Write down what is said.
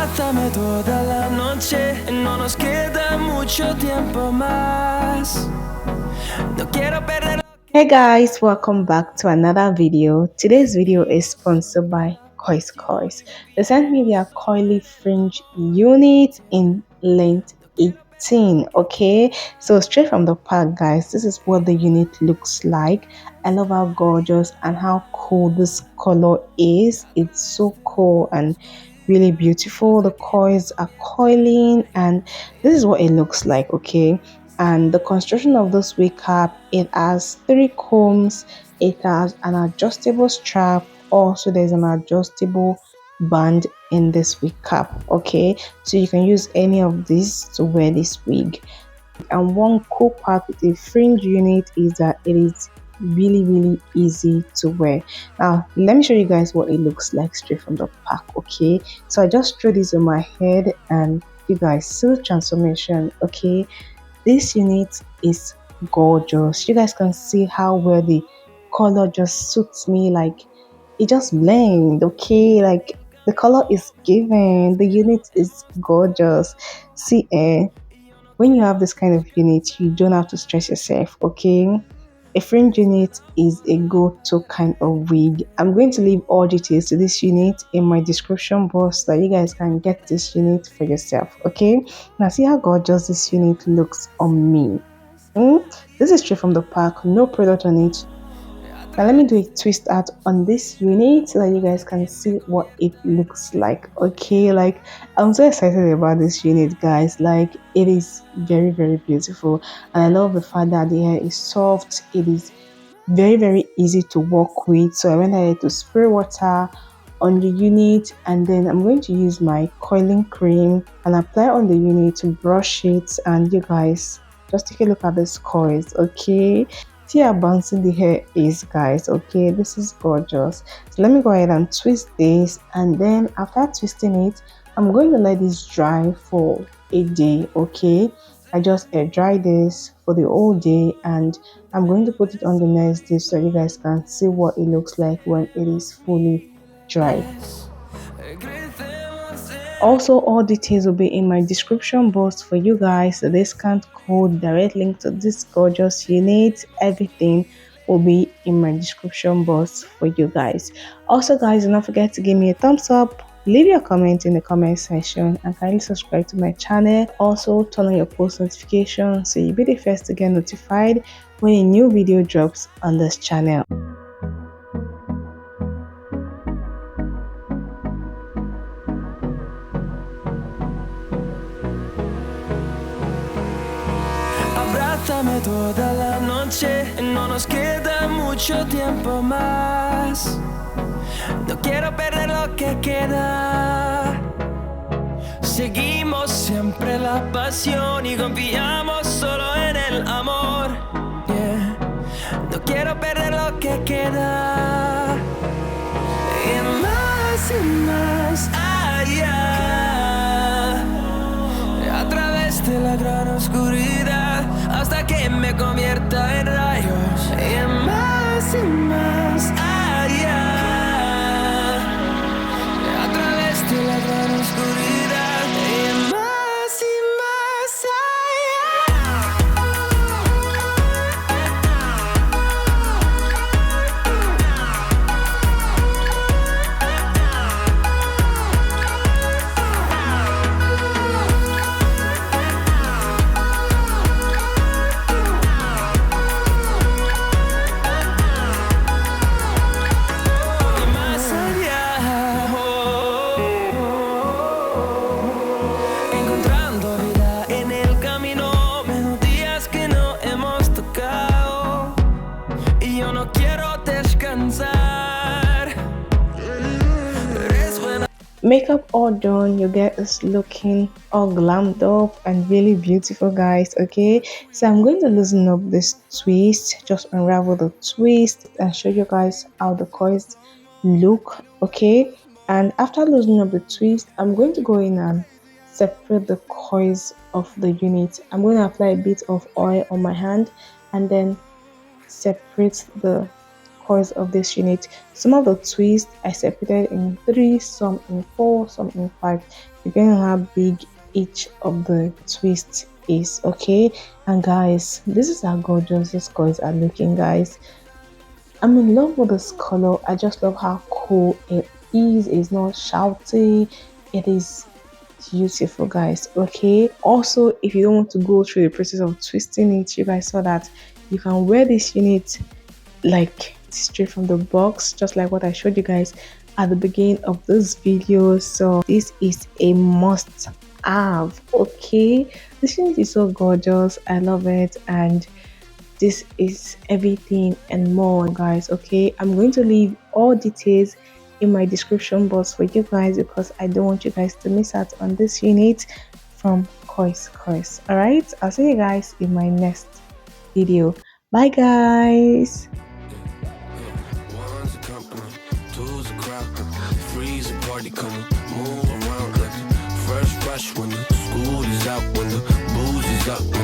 Abrázame toda la noche, no nos queda mucho tiempo más. No quiero perder. Hey guys, welcome back to another video. Today's video is sponsored by CurlsCurls. They sent me their coily fringe unit in length 18. Okay, so straight from the pack, guys, this is what the unit looks like. I love how gorgeous and how cool this color is. It's so cool and really beautiful. The coils are coiling and this is what it looks like. Okay, and the construction of this wig cap, it has 3 combs, it has an adjustable strap, also there's an adjustable band in this wig cap. Okay, so you can use any of these to wear this wig. And one cool part with a fringe unit is that it is really easy to wear. Now let me show you guys what it looks like straight from the pack. Okay, so I just threw this on my head and you guys see the transformation. Okay, this unit is gorgeous. You guys can see how well the color just suits me, like it just blends. Okay, like the color is given, the unit is gorgeous. See, when you have this kind of unit, you don't have to stress yourself. Okay, a fringe unit is a go-to kind of wig. I'm going to leave all details to this unit in my description box so that you guys can get this unit for yourself. Okay, now see how gorgeous this unit looks on me. This is straight from the pack, no product on it. Now let me do a twist out on this unit so that you guys can see what it looks like. Okay, like I'm so excited about this unit, guys. Like it is very beautiful and I love the fact that the hair is soft. It is very easy to work with. So I went ahead to spray water on the unit and then I'm going to use my coiling cream and apply on the unit to brush it. And you guys just take a look at this coils. Okay, see how bouncing the hair is, guys. Okay, this is gorgeous. So let me go ahead and twist this, and then after twisting it, I'm going to let this dry for a day. Okay, I just air dry this for the whole day and I'm going to put it on the next day so you guys can see what it looks like when it is fully dried. Also, all details will be in my description box for you guys. The discount code, direct link to this gorgeous unit, everything will be in my description box for you guys. Also guys, do not forget to give me a thumbs up, leave your comment in the comment section, and kindly subscribe to my channel. Also turn on your post notifications so you'll be the first to get notified when a new video drops on this channel. Abrázame toda la noche, no nos queda mucho tiempo más. No quiero perder lo que queda. Seguimos siempre la pasión y confiamos solo en el amor. Yeah. No quiero perder lo que queda. Y más allá. A través de la gran oscuridad hasta que me convierta en rayos. Y más allá. A través de la gran oscuridad y más makeup all done, you get us looking all glammed up and really beautiful, guys. Okay, so I'm going to loosen up this twist, just unravel the twist and show you guys how the coils look. Okay, and after loosening up the twist, I'm going to go in and separate the coils of the unit. I'm going to apply a bit of oil on my hand and then separate the coils of this unit. Some of the twists I separated in 3, some in 4, some in 5, depending on how big each of the twists is. Okay, and guys, this is how gorgeous these coils are looking, guys. I'm in love with this color. I just love how cool it is. It's not shouty. It is beautiful, guys. Okay, also, if you don't want to go through the process of twisting it, you guys saw that you can wear this unit like straight from the box, just like what I showed you guys at the beginning of this video. So this is a must have. Okay, this unit is so gorgeous. I love it, and this is everything and more, guys. Okay, I'm going to leave all details in my description box for you guys because I don't want you guys to miss out on this unit from CurlsCurls. All right, I'll see you guys in my next video. Bye, guys. Fresh when the school is out, when the booze is up.